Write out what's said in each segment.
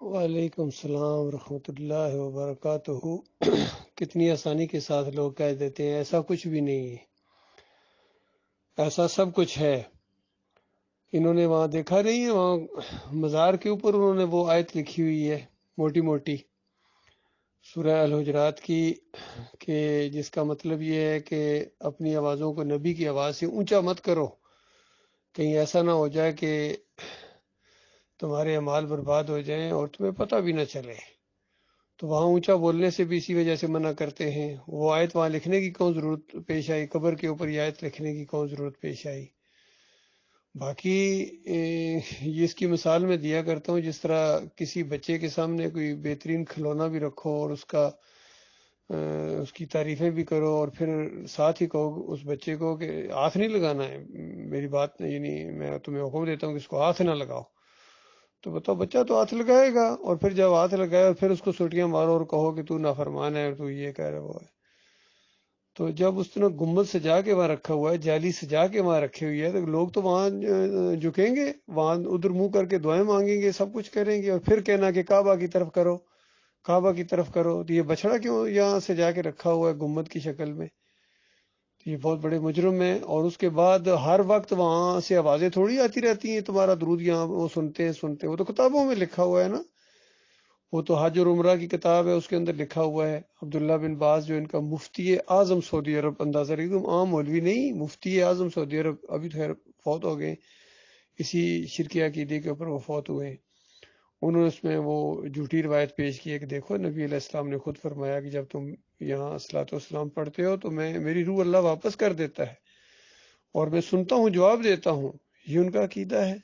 وعلیکم السلام ورحمۃ اللہ وبرکاتہ۔ کتنی آسانی کے ساتھ لوگ کہہ دیتے ہیں ایسا کچھ بھی نہیں ہے، ایسا سب کچھ ہے۔ انہوں نے وہاں دیکھا نہیں ہے، وہاں مزار کے اوپر انہوں نے وہ آیت لکھی ہوئی ہے موٹی موٹی سورہ الحجرات کی، کہ جس کا مطلب یہ ہے کہ اپنی آوازوں کو نبی کی آواز سے اونچا مت کرو، کہیں ایسا نہ ہو جائے کہ تمہارے اعمال برباد ہو جائیں اور تمہیں پتہ بھی نہ چلے۔ تو وہاں اونچا بولنے سے بھی اسی وجہ سے منع کرتے ہیں۔ وہ آیت وہاں لکھنے کی کون ضرورت پیش آئی؟ قبر کے اوپر یہ آیت لکھنے کی کون ضرورت پیش آئی؟ باقی یہ اس کی مثال میں دیا کرتا ہوں، جس طرح کسی بچے کے سامنے کوئی بہترین کھلونا بھی رکھو اور اس کی تعریفیں بھی کرو، اور پھر ساتھ ہی کہو اس بچے کو کہ ہاتھ نہیں لگانا ہے، میری بات یعنی میں تمہیں حکم دیتا ہوں کہ اس کو ہاتھ نہ لگاؤ، تو بتاؤ بچہ تو ہاتھ لگائے گا، اور پھر جب ہاتھ لگائے اور پھر اس کو سوٹیاں مارو اور کہو کہ تو نافرمان ہے اور تو یہ کہہ رہا وہ ہے۔ تو جب اس نے گنبد سجا کے وہاں رکھا ہوا ہے، جالی سجا کے وہاں رکھی ہوئی ہے، تو لوگ تو وہاں جھکیں گے، وہاں ادھر منہ کر کے دعائیں مانگیں گے، سب کچھ کریں گے، اور پھر کہنا کہ کعبہ کی طرف کرو، کعبہ کی طرف کرو۔ تو یہ بچڑا کیوں یہاں سجا کے رکھا ہوا ہے گنبد کی شکل میں؟ تو یہ بہت بڑے مجرم ہیں۔ اور اس کے بعد ہر وقت وہاں سے آوازیں تھوڑی آتی رہتی ہیں تمہارا درود یہاں وہ سنتے ہیں، وہ تو کتابوں میں لکھا ہوا ہے نا، وہ تو حج اور عمرہ کی کتاب ہے، اس کے اندر لکھا ہوا ہے۔ عبداللہ بن باز جو ان کا مفتی اعظم سعودی عرب، اندازہ ایک دم عام مولوی نہیں، مفتی اعظم سعودی عرب، ابھی تو خیر فوت ہو گئے، اسی شرکی عقیدے کے اوپر وہ فوت ہوئے ہیں۔ انہوں نے اس میں وہ جھوٹی روایت پیش کی ہے کہ دیکھو نبی علیہ السلام نے خود فرمایا کہ جب تم یہاں صلاۃ والسلام پڑھتے ہو تو میری روح اللہ واپس کر دیتا ہے، اور میں سنتا ہوں جواب دیتا ہوں۔ یہ ان کا عقیدہ ہے،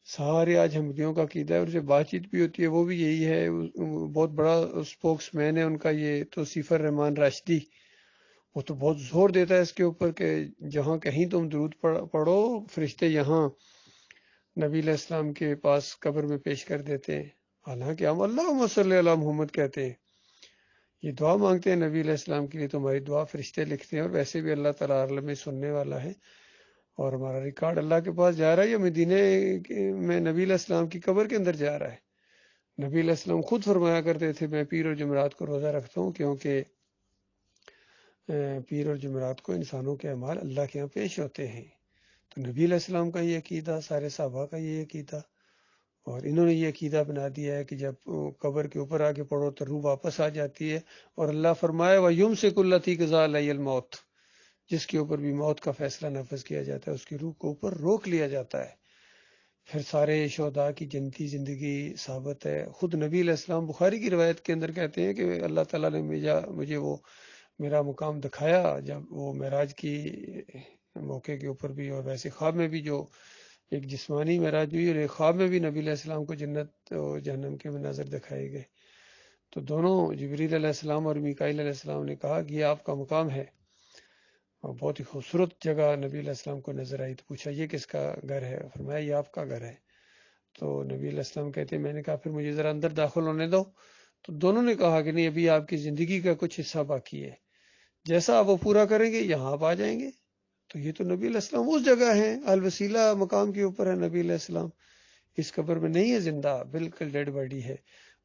سارے آج حمدیوں کا عقیدہ ہے، اور جو بات چیت بھی ہوتی ہے وہ بھی یہی ہے۔ بہت بڑا اسپوکس مین ہے ان کا یہ توصیف الرحمان راشدی، وہ تو بہت زور دیتا ہے اس کے اوپر کہ جہاں کہیں تم درود پڑھو فرشتے یہاں نبی علیہ السلام کے پاس قبر میں پیش کر دیتے ہیں، حالانکہ ہم اللہم صلی علی محمد کہتے ہیں، یہ دعا مانگتے ہیں نبی علیہ السلام کے لیے، تو ہماری دعا فرشتے لکھتے ہیں، اور ویسے بھی اللہ تعالیٰ عالم میں سننے والا ہے، اور ہمارا ریکارڈ اللہ کے پاس جا رہا ہے، یا مدینے میں نبی علیہ السلام کی قبر کے اندر جا رہا ہے۔ نبی علیہ السلام خود فرمایا کرتے تھے میں پیر اور جمعرات کو روزہ رکھتا ہوں، کیونکہ پیر اور جمعرات کو انسانوں کے اعمال اللہ کے ہاں پیش ہوتے ہیں۔ تو نبی علیہ السلام کا یہ عقیدہ، سارے صحابہ کا یہ عقیدہ، اور انہوں نے یہ عقیدہ بنا دیا ہے کہ جب قبر کے اوپر آ کے پڑھو تو روح واپس آ جاتی ہے، اور اللہ فرمائے وَيُمْسِكُ الَّتِي قَضَىٰ عَلَيْهَا الْمَوْتَ، جس کے اوپر بھی موت کا فیصلہ نافذ کیا جاتا ہے اس کی روح کو اوپر روک لیا جاتا ہے۔ پھر سارے شہداء کی جنتی زندگی ثابت ہے۔ خود نبی علیہ السلام بخاری کی روایت کے اندر کہتے ہیں کہ اللہ تعالیٰ نے مجھے وہ میرا مقام دکھایا جب وہ معراج کی موقع کے اوپر بھی، اور ویسے خواب میں بھی، جو ایک جسمانی معراج ہوئی، اور ایک خواب میں بھی نبی علیہ السلام کو جنت اور جہنم کے مناظر دکھائے گئے۔ تو دونوں جبریل علیہ السلام اور میکائیل علیہ السلام نے کہا کہ یہ آپ کا مقام ہے، اور بہت ہی خوبصورت جگہ نبی علیہ السلام کو نظر آئی۔ تو پوچھا یہ کس کا گھر ہے؟ فرمایا یہ آپ کا گھر ہے۔ تو نبی علیہ السلام کہتے ہیں میں نے کہا پھر مجھے ذرا اندر داخل ہونے دو، تو دونوں نے کہا کہ نہیں، ابھی آپ کی زندگی کا کچھ حصہ باقی ہے، جیسا آپ وہ پورا کریں گے یہاں آپ آ جائیں گے۔ تو یہ تو نبی علیہ السلام اس جگہ ہیں، الوسیلہ مقام کے اوپر ہے نبی علیہ السلام، اس قبر میں نہیں ہے زندہ، بالکل ڈیڈ باڈی ہے۔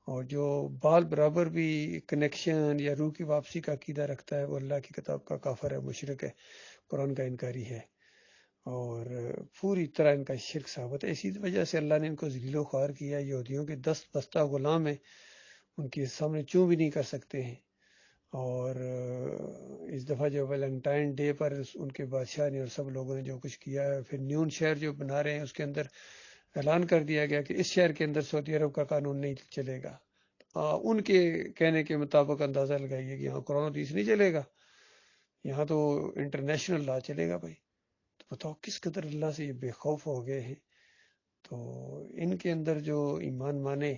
اور جو بال برابر بھی کنیکشن یا روح کی واپسی کا عقیدہ رکھتا ہے وہ اللہ کی کتاب کا کافر ہے، مشرک ہے، قرآن کا انکاری ہے، اور پوری طرح ان کا شرک ثابت ہے۔ اسی وجہ سے اللہ نے ان کو ذلیل و خوار کیا، یہودیوں کے دست بستہ غلام ہیں، ان کے سامنے چوں بھی نہیں کر سکتے ہیں۔ اور اس دفعہ جو ویلنٹائن ڈے پر ان کے بادشاہ نے اور سب لوگوں نے جو کچھ کیا ہے، پھر نیون شہر جو بنا رہے ہیں اس کے اندر اعلان کر دیا گیا کہ اس شہر کے اندر سعودی عرب کا قانون نہیں چلے گا۔ ان کے کہنے کے مطابق اندازہ لگائیے کہ یہاں قرآن حدیث نہیں چلے گا، یہاں تو انٹرنیشنل لا چلے گا بھائی۔ تو بتاؤ کس قدر اللہ سے یہ بے خوف ہو گئے ہیں۔ تو ان کے اندر جو ایمان مانے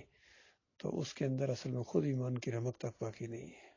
تو اس کے اندر اصل میں خود ایمان کی رمق تک باقی نہیں ہے۔